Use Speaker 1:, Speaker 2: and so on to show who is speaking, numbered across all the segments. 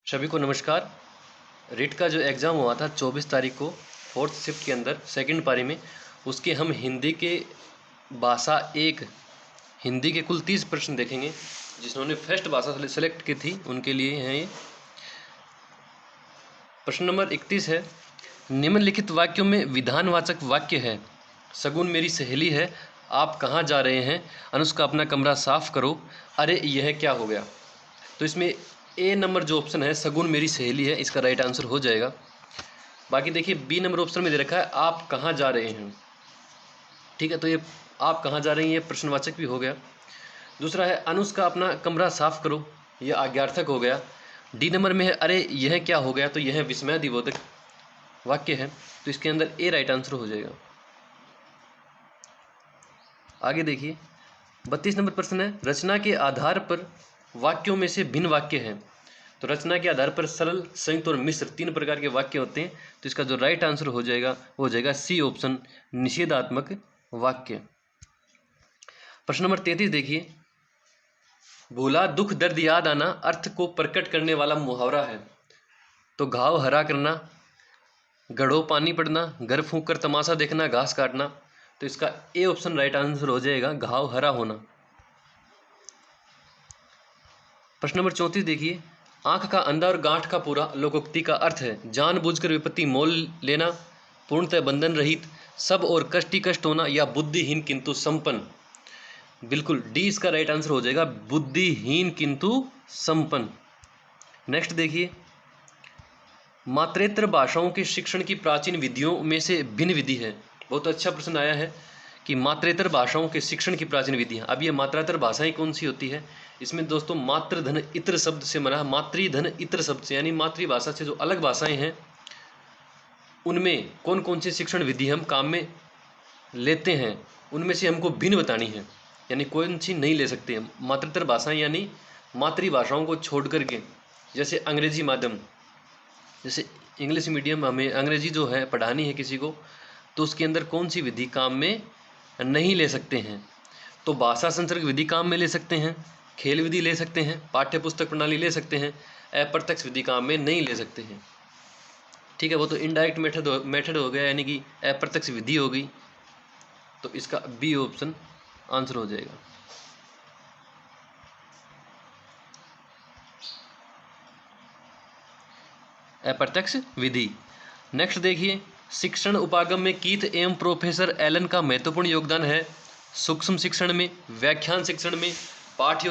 Speaker 1: सभी को नमस्कार। रिट का जो एग्ज़ाम हुआ था 24 तारीख को फोर्थ शिफ्ट के अंदर सेकंड पारी में, उसके हम हिंदी के भाषा एक हिंदी के कुल 30 प्रश्न देखेंगे। जिन्होंने फर्स्ट भाषा सेलेक्ट की थी उनके लिए हैं ये। प्रश्न नंबर 31 है, निम्नलिखित वाक्यों में विधानवाचक वाक्य है। सगुन मेरी सहेली है, आप कहाँ जा रहे हैं, अनुष्का अपना कमरा साफ करो, अरे यह क्या हो गया। तो इसमें ए नंबर जो ऑप्शन है सगुन मेरी सहेली है, इसका राइट आंसर हो जाएगा। बाकी देखिए बी नंबर ऑप्शन में दे रखा है आप कहाँ जा रहे हैं। ठीक है, तो ये आप कहाँ जा रहे हैं ये प्रश्नवाचक भी हो गया। दूसरा है अनुष्का अपना कमरा साफ करो, यह आज्ञार्थक हो गया। डी नंबर में है अरे यह क्या हो गया, तो यह विस्मयादिबोधक वाक्य है, तो इसके अंदर ए राइट आंसर हो जाएगा। आगे देखिए 32 नंबर प्रश्न है, रचना के आधार पर वाक्यों में से भिन्न वाक्य हैं। तो रचना के आधार पर सरल, संयुक्त और मिश्र 3 प्रकार के वाक्य होते हैं। तो इसका जो राइट आंसर हो जाएगा सी ऑप्शन, निषेधात्मक वाक्य। प्रश्न नंबर 33 देखिए, भूला दुख दर्द याद आना अर्थ को प्रकट करने वाला मुहावरा है। तो घाव हरा करना, घड़ों पानी पड़ना, घर फूंक कर तमाशा देखना, घास काटना। तो इसका ए ऑप्शन राइट आंसर हो जाएगा, घाव हरा होना। प्रश्न नंबर 34 देखिए, आंख का अंधा और गांठ का पूरा लोकोक्ति का अर्थ है जानबूझकर विपत्ति मोल लेना, पूर्णतः बंधन रहित, सब और कष्ट ही कष्ट होना, या बुद्धिहीन किंतु संपन्न। बिल्कुल डी इसका राइट आंसर हो जाएगा, बुद्धिहीन किंतु संपन्न। नेक्स्ट देखिए, मात्रेतर भाषाओं के शिक्षण की प्राचीन विधियों में से भिन्न विधि है। बहुत अच्छा प्रश्न आया है कि मात्रेतर भाषाओं के शिक्षण की प्राचीन विधियाँ। अब ये मात्रातर भाषाएं कौन सी होती है, इसमें दोस्तों मातृ धन इत्र शब्द से मना, मातृ धन इत्र शब्द से, यानी मातृभाषा से जो अलग भाषाएं हैं उनमें कौन कौन सी शिक्षण विधि हम काम में लेते हैं, उनमें से हमको भिन्न बतानी है, यानी कौन सी नहीं ले सकते हम। मातृतर भाषाएं यानी मातृभाषाओं को छोड़ करके, जैसे अंग्रेजी माध्यम, जैसे इंग्लिश मीडियम, हमें अंग्रेजी जो है पढ़ानी है किसी को, तो उसके अंदर कौन सी विधि काम में नहीं ले सकते हैं। तो भाषा संसर्ग विधि काम में ले सकते हैं, खेल विधि ले सकते हैं, पाठ्य पुस्तक प्रणाली ले सकते हैं, अप्रत्यक्ष विधि काम में नहीं ले सकते हैं। ठीक है, वो तो इनडायरेक्ट मेथड हो गया, यानी कि अप्रत्यक्ष विधि हो गई। तो इसका बी ऑप्शन आंसर हो जाएगा। अप्रत्यक्ष विधि। नेक्स्ट देखिए, शिक्षण उपागम में कीथ एवं प्रोफेसर एलन का महत्वपूर्ण योगदान है। सूक्ष्म शिक्षण में, व्याख्यान शिक्षण में, पाठ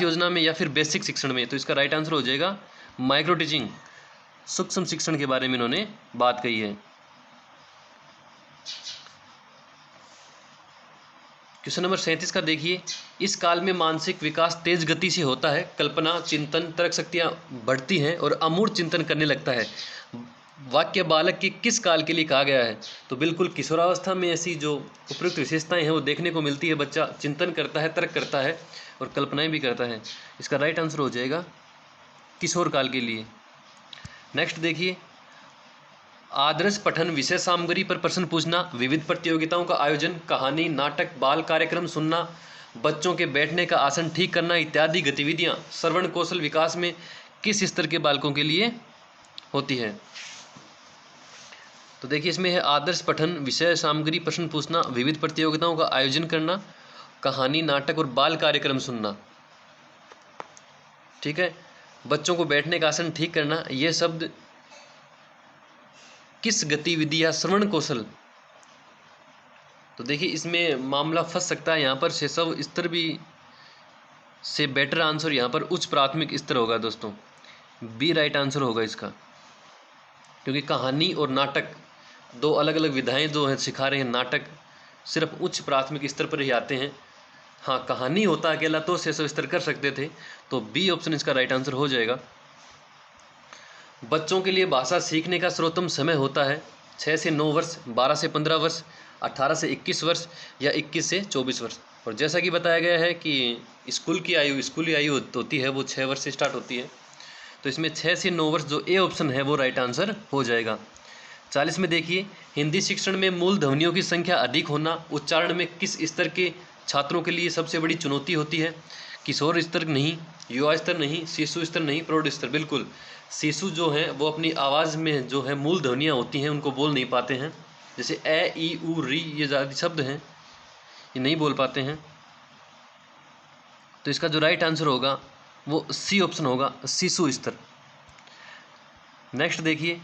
Speaker 1: योजना में, या फिर बेसिक शिक्षण में। तो इसका राइट आंसर हो जाएगा माइक्रो टीचिंग, सूक्ष्म शिक्षण के बारे में इन्होंने बात कही है। क्वेश्चन नंबर 37 का देखिए, इस काल में मानसिक विकास तेज गति से होता है, कल्पना, चिंतन, तर्क शक्तियाँ बढ़ती हैं और अमूर्त चिंतन करने लगता है। वाक्य बालक के किस काल के लिए कहा गया है। तो बिल्कुल किशोरावस्था में ऐसी जो उपयुक्त विशेषताएं हैं वो देखने को मिलती है। बच्चा चिंतन करता है, तर्क करता है और कल्पनाएं भी करता है। इसका राइट आंसर हो जाएगा किशोर काल के लिए। नेक्स्ट देखिए, आदर्श पठन विषय सामग्री पर प्रश्न पूछना, विविध प्रतियोगिताओं का आयोजन, कहानी, नाटक, बाल कार्यक्रम सुनना, बच्चों के बैठने का आसन ठीक करना इत्यादि गतिविधियां श्रवण कौशल विकास में किस स्तर के बालकों के लिए होती है। तो देखिए इसमें है आदर्श पठन विषय सामग्री प्रश्न पूछना, विविध प्रतियोगिताओं का आयोजन करना, कहानी, नाटक और बाल कार्यक्रम सुनना। ठीक है, बच्चों को बैठने का आसन ठीक करना, ये शब्द किस गतिविधि या श्रवण कौशल। तो देखिए इसमें मामला फंस सकता है, यहाँ पर शैशव स्तर भी से बेटर आंसर यहाँ पर उच्च प्राथमिक स्तर होगा दोस्तों। बी राइट आंसर होगा इसका, क्योंकि कहानी और नाटक दो अलग अलग विधाएं जो हैं सिखा रहे हैं। नाटक सिर्फ उच्च प्राथमिक स्तर पर ही आते हैं। हाँ, कहानी होता अकेला तो शैशव स्तर कर सकते थे। तो बी ऑप्शन इसका राइट आंसर हो जाएगा। बच्चों के लिए भाषा सीखने का सर्वोत्तम समय होता है 6 से 9 वर्ष, 12 से 15 वर्ष, 18 से 21 वर्ष या 21 से 24 वर्ष। और जैसा कि बताया गया है कि स्कूली आयु होती है वो 6 वर्ष से स्टार्ट होती है। तो इसमें 6 से 9 वर्ष जो ए ऑप्शन है वो राइट आंसर हो जाएगा। 40 में देखिए, हिंदी शिक्षण में मूल ध्वनियों की संख्या अधिक होना उच्चारण में किस स्तर के छात्रों के लिए सबसे बड़ी चुनौती होती है। किशोर स्तर नहीं, युवा स्तर नहीं, शिशु स्तर नहीं, प्रौढ़ स्तर। बिल्कुल, शिशु जो है वो अपनी आवाज़ में जो है मूल ध्वनियाँ होती हैं उनको बोल नहीं पाते हैं, जैसे ए ई उ री, ये ज़्यादा शब्द हैं ये नहीं बोल पाते हैं। तो इसका जो राइट आंसर होगा वो सी ऑप्शन होगा, शिशु स्तर। नेक्स्ट देखिए,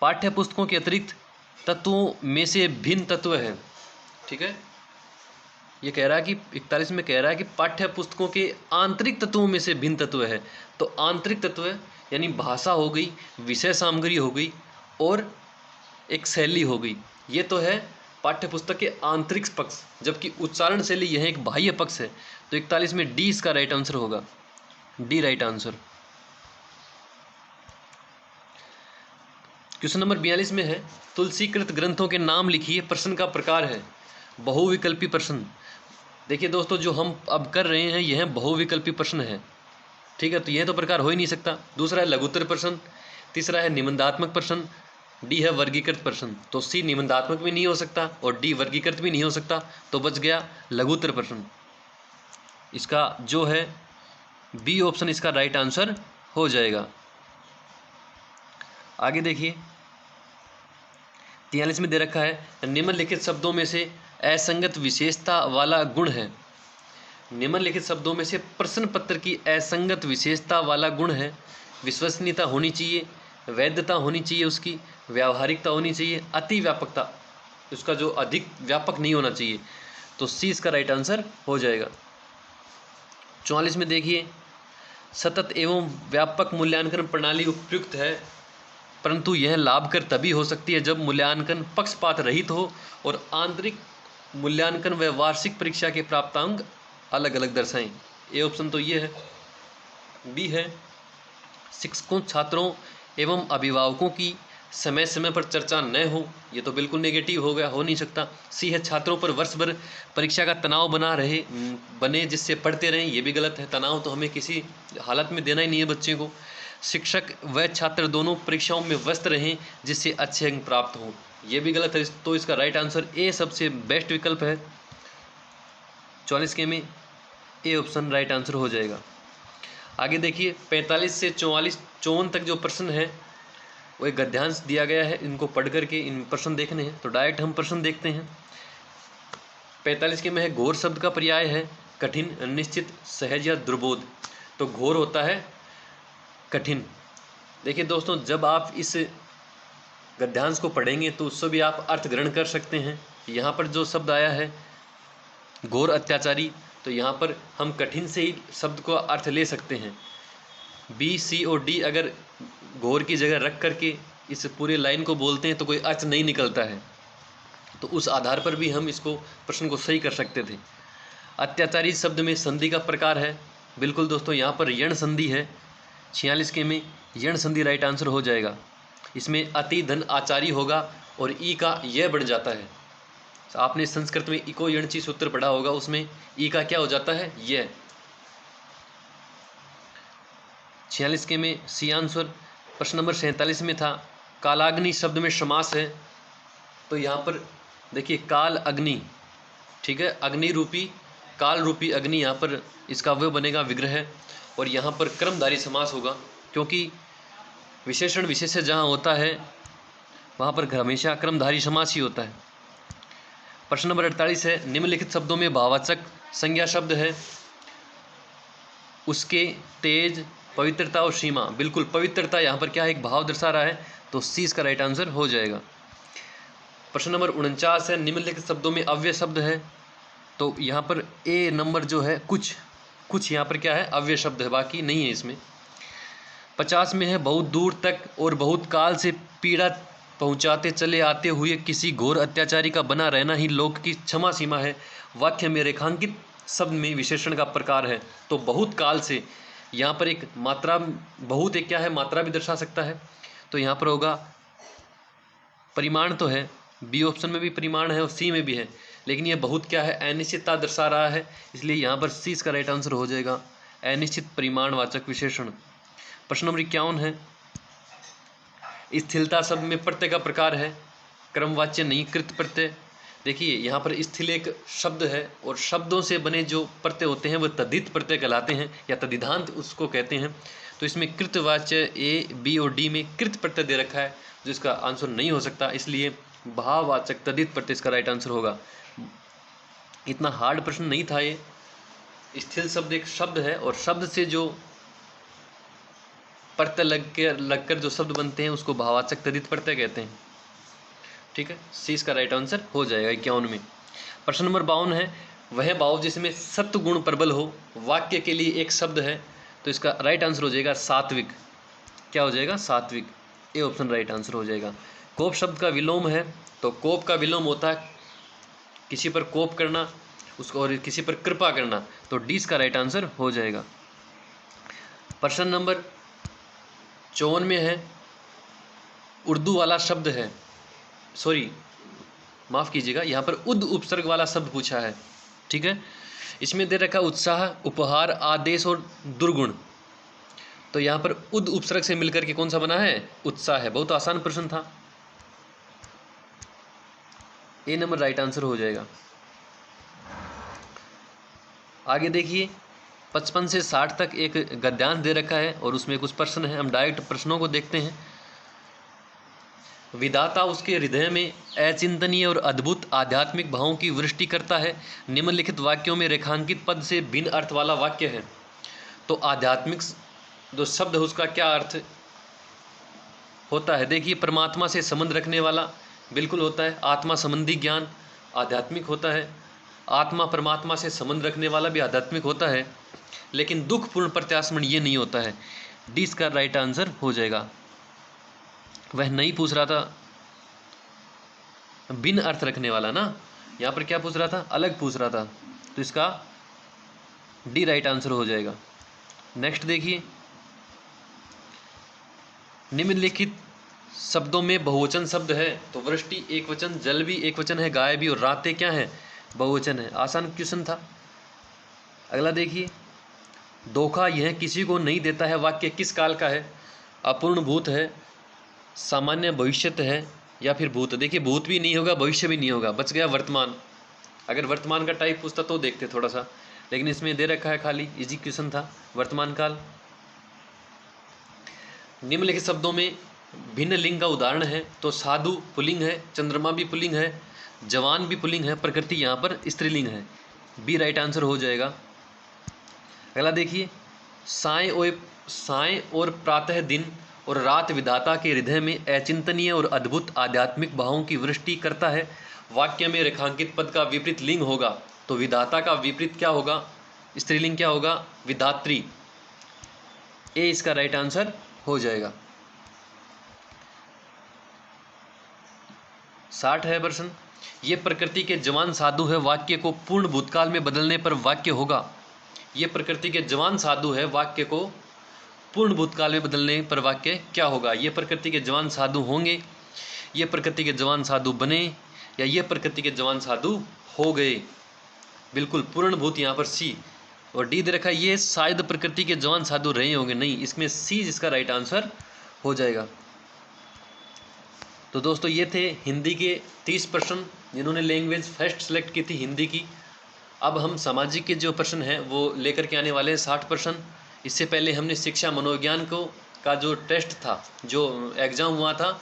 Speaker 1: पाठ्य पुस्तकों के अतिरिक्त तत्वों में से भिन्न तत्व है। ठीक है, ये कह रहा है कि 41 में कह रहा है कि पाठ्य पुस्तकों के आंतरिक तत्वों में से भिन्न तत्व है। तो आंतरिक तत्व यानी भाषा हो गई, विषय सामग्री हो गई और एक शैली हो गई, ये तो है पाठ्य पुस्तक के आंतरिक पक्ष, जबकि उच्चारण शैली यह एक बाह्य पक्ष है। तो 41 में डी इसका राइट आंसर होगा, D right answer. Question number 42 में है, तुलसीकृत ग्रंथों के नाम लिखिए। प्रश्न का प्रकार है बहुविकल्पी प्रश्न। देखिए दोस्तों, जो हम अब कर रहे हैं यह बहुविकल्पी प्रश्न है। ठीक है, तो यह तो प्रकार हो ही नहीं सकता। दूसरा है लघुत्तर प्रश्न, तीसरा है निबंधात्मक प्रश्न, डी है वर्गीकृत प्रश्न। तो सी निबंधात्मक भी नहीं हो सकता और डी वर्गीकृत भी नहीं हो सकता, तो बच गया लघुत्तर प्रश्न। इसका जो है बी ऑप्शन इसका राइट आंसर हो जाएगा। आगे देखिए, 43 में दे रखा है, निम्नलिखित शब्दों में से असंगत विशेषता वाला गुण है। निम्नलिखित शब्दों में से प्रश्न पत्र की असंगत विशेषता वाला गुण है। विश्वसनीयता होनी चाहिए, वैधता होनी चाहिए, उसकी व्यावहारिकता होनी चाहिए, अति व्यापकता, उसका जो अधिक व्यापक नहीं होना चाहिए। तो सी इसका राइट आंसर हो जाएगा। 44 में देखिए, सतत एवं व्यापक मूल्यांकन प्रणाली उपयुक्त है, परंतु यह लाभकर तभी हो सकती है जब मूल्यांकन पक्षपात रहित हो और आंतरिक मूल्यांकन व वार्षिक परीक्षा के प्राप्तांक अलग अलग दर्शाएं। ए ऑप्शन तो ये है, बी है, शिक्षकों, छात्रों एवं अभिभावकों की समय समय पर चर्चा न हो, ये तो बिल्कुल नेगेटिव हो गया, हो नहीं सकता। सी है, छात्रों पर वर्ष भर परीक्षा का तनाव बने जिससे पढ़ते रहें, ये भी गलत है। तनाव तो हमें किसी हालत में देना ही नहीं है बच्चे को। शिक्षक व छात्र दोनों परीक्षाओं में व्यस्त रहें जिससे अच्छे अंक प्राप्त हों, ये भी गलत है। तो इसका राइट आंसर ए सबसे बेस्ट विकल्प है। 44 के में ए ऑप्शन राइट आंसर हो जाएगा। आगे देखिए, 45 से 54 तक जो प्रश्न है वो एक गद्यांश दिया गया है, इनको पढ़ करके इन प्रश्न देखने हैं। तो डायरेक्ट हम प्रश्न देखते हैं। 45 के में है, घोर शब्द का पर्याय है कठिन, निश्चित, सहज या दुर्बोध। तो घोर होता है कठिन। देखिए दोस्तों, जब आप इस गद्यांश को पढ़ेंगे तो उससे भी आप अर्थ ग्रहण कर सकते हैं। यहाँ पर जो शब्द आया है घोर अत्याचारी, तो यहाँ पर हम कठिन से ही शब्द को अर्थ ले सकते हैं। बी, सी और डी अगर घोर की जगह रख करके इस पूरे लाइन को बोलते हैं तो कोई अर्थ नहीं निकलता है, तो उस आधार पर भी हम इसको प्रश्न को सही कर सकते थे। अत्याचारी शब्द में संधि का प्रकार है, बिल्कुल दोस्तों यहाँ पर यण संधि है। 46 के में यण संधि राइट आंसर हो जाएगा। इसमें अति धन आचारी होगा और ई का यह बन जाता है। आपने संस्कृत में इको यणची सूत्र पढ़ा होगा, उसमें ई का क्या हो जाता है, यह। 46 के में सी आंसर। प्रश्न नंबर 47 में था, कालाग्नि शब्द में समास है। तो यहाँ पर देखिए काल अग्नि, ठीक है, अग्नि रूपी काल रूपी अग्नि, यहाँ पर इसका वह बनेगा विग्रह, और यहाँ पर कर्मधारी समास होगा, क्योंकि विशेषण विशेष्य जहाँ होता है वहाँ पर हमेशा कर्मधारी समास ही होता है। प्रश्न नंबर 48 है, निम्नलिखित शब्दों में भाववाचक संज्ञा शब्द है उसके, तेज, पवित्रता और सीमा। बिल्कुल पवित्रता यहाँ पर क्या है, एक भाव दर्शा रहा है, तो सी इसका राइट आंसर हो जाएगा। प्रश्न नंबर 49 है, निम्नलिखित शब्दों में अव्यय शब्द है। तो यहाँ पर ए नंबर जो है कुछ यहाँ पर क्या है, अव्यय शब्द है, बाकी नहीं है इसमें। 50 में है, बहुत दूर तक और बहुत काल से पीड़ा पहुँचाते चले आते हुए किसी घोर अत्याचारी का बना रहना ही लोक की क्षमा सीमा है। वाक्य में रेखांकित शब्द में विशेषण का प्रकार है। तो बहुत काल से, यहाँ पर एक मात्रा, बहुत एक क्या है, मात्रा भी दर्शा सकता है। तो यहाँ पर होगा परिमाण, तो है बी ऑप्शन में भी परिमाण है और सी में भी है, लेकिन यह बहुत क्या है, अनिश्चितता दर्शा रहा है, इसलिए यहाँ पर सी इसका राइट आंसर हो जाएगा, अनिश्चित परिमाणवाचक विशेषण। प्रश्न नंबर 51 है, स्थिरता शब्द में प्रत्यय का प्रकार है क्रमवाच्य नहीं कृत प्रत्यय। देखिए यहाँ पर स्थिल एक शब्द है और शब्दों से बने जो प्रत्यय होते हैं वो तद्धित प्रत्यय कहलाते हैं या तद्धितांत उसको कहते हैं। तो इसमें कृतवाच्य ए, बी और डी में कृत प्रत्यय दे रखा है जो इसका आंसर नहीं हो सकता, इसलिए भाववाचक तद्धित प्रत्यय इसका राइट आंसर होगा। इतना हार्ड प्रश्न नहीं था ये। स्थिल शब्द एक शब्द है और शब्द से जो प्रत्यय लगकर जो शब्द बनते हैं उसको भाववाचक तद्धित प्रत्यय कहते हैं। ठीक है, सी इसका राइट आंसर हो जाएगा 51 में। प्रश्न नंबर 52 है, वह भाव जिसमें सत्व गुण प्रबल हो वाक्य के लिए एक शब्द है, तो इसका राइट आंसर हो जाएगा सात्विक। क्या हो जाएगा? सात्विक। ए ऑप्शन राइट आंसर हो जाएगा। कोप शब्द का विलोम है, तो कोप का विलोम होता है किसी पर कोप करना उसको और किसी पर कृपा करना, तो डी इसका राइट आंसर हो जाएगा। प्रश्न नंबर 54 में है, उर्दू वाला शब्द है, सॉरी माफ़ कीजिएगा, यहाँ पर उद उपसर्ग वाला शब्द पूछा है। ठीक है, इसमें दे रखा उत्साह, उपहार, आदेश और दुर्गुण, तो यहाँ पर उद उपसर्ग से मिलकर के कौन सा बना है? उत्साह है। बहुत आसान प्रश्न था, ए नंबर राइट आंसर हो जाएगा। आगे देखिए 55 से 60 तक एक गद्यांश दे रखा है और उसमें कुछ प्रश्न है, हम डायरेक्ट प्रश्नों को देखते हैं। विधाता उसके हृदय में अचिंतनीय और अद्भुत आध्यात्मिक भावों की वृष्टि करता है। निम्नलिखित वाक्यों में रेखांकित पद से भिन्न अर्थ वाला वाक्य है, तो आध्यात्मिक जो शब्द है उसका क्या अर्थ होता है? देखिए, परमात्मा से संबंध रखने वाला बिल्कुल होता है, आत्मा संबंधी ज्ञान आध्यात्मिक होता है, आत्मा परमात्मा से संबंध रखने वाला भी आध्यात्मिक होता है, लेकिन दुखपूर्ण प्रत्यास्मरण ये नहीं होता है। डी इसका राइट आंसर हो जाएगा। वह नहीं पूछ रहा था भिन्न अर्थ रखने वाला ना, यहाँ पर क्या पूछ रहा था? अलग पूछ रहा था, तो इसका डी राइट आंसर हो जाएगा। नेक्स्ट देखिए, निम्नलिखित शब्दों में बहुवचन शब्द है, तो वृष्टि एक वचन, जल भी एक वचन है, गाय भी, और रातें क्या है? बहुवचन है। आसान क्वेश्चन था। अगला देखिए, धोखा यह किसी को नहीं देता है वाक्य किस काल का है? अपूर्ण भूत है, सामान्य भविष्यत है, या फिर भूत? देखिए, भूत भी नहीं होगा, भविष्य भी नहीं होगा, बच गया वर्तमान। अगर वर्तमान का टाइप पूछता तो देखते थोड़ा सा, लेकिन इसमें दे रखा है खाली इजी क्वेश्चन था, वर्तमान काल। निम्नलिखित शब्दों में भिन्न लिंग का उदाहरण है, तो साधु पुल्लिंग है, चंद्रमा भी पुल्लिंग है, जवान भी पुल्लिंग है, प्रकृति यहाँ पर स्त्रीलिंग है। बी राइट आंसर हो जाएगा। अगला देखिए, साय और प्रातः दिन और रात विधाता के हृदय में अचिंतनीय और अद्भुत आध्यात्मिक भावों की वृष्टि करता है। वाक्य में रेखांकित पद का विपरीत लिंग होगा, तो विधाता का विपरीत क्या होगा? स्त्रीलिंग क्या होगा? विधात्री। ए इसका राइट आंसर हो जाएगा। 60 है प्रश्न, ये प्रकृति के जवान साधु है, वाक्य को पूर्ण भूतकाल में बदलने पर वाक्य होगा। ये प्रकृति के जवान साधु है, वाक्य को पूर्ण भूतकाल में बदलने पर वाक्य क्या होगा? ये प्रकृति के जवान साधु होंगे, ये प्रकृति के जवान साधु बने, या ये प्रकृति के जवान साधु हो गए? बिल्कुल पूर्ण भूत यहाँ पर सी, और डी दे रखा है ये शायद प्रकृति के जवान साधु रहे होंगे, नहीं, इसमें सी जिसका राइट आंसर हो जाएगा। तो दोस्तों ये थे हिंदी के 30 प्रश्न जिन्होंने लैंग्वेज फर्स्ट सेलेक्ट की थी हिंदी की। अब हम सामाजिक के जो प्रश्न हैं वो लेकर के आने वाले हैं 60 प्रश्न। इससे पहले हमने शिक्षा मनोविज्ञान का जो टेस्ट था, जो एग्ज़ाम हुआ था,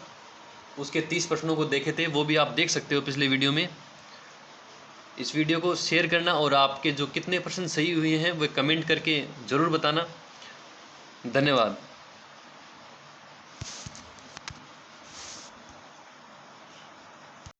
Speaker 1: उसके 30 प्रश्नों को देखे थे, वो भी आप देख सकते हो पिछले वीडियो में। इस वीडियो को शेयर करना और आपके जो कितने प्रश्न सही हुए हैं वो कमेंट करके ज़रूर बताना। धन्यवाद।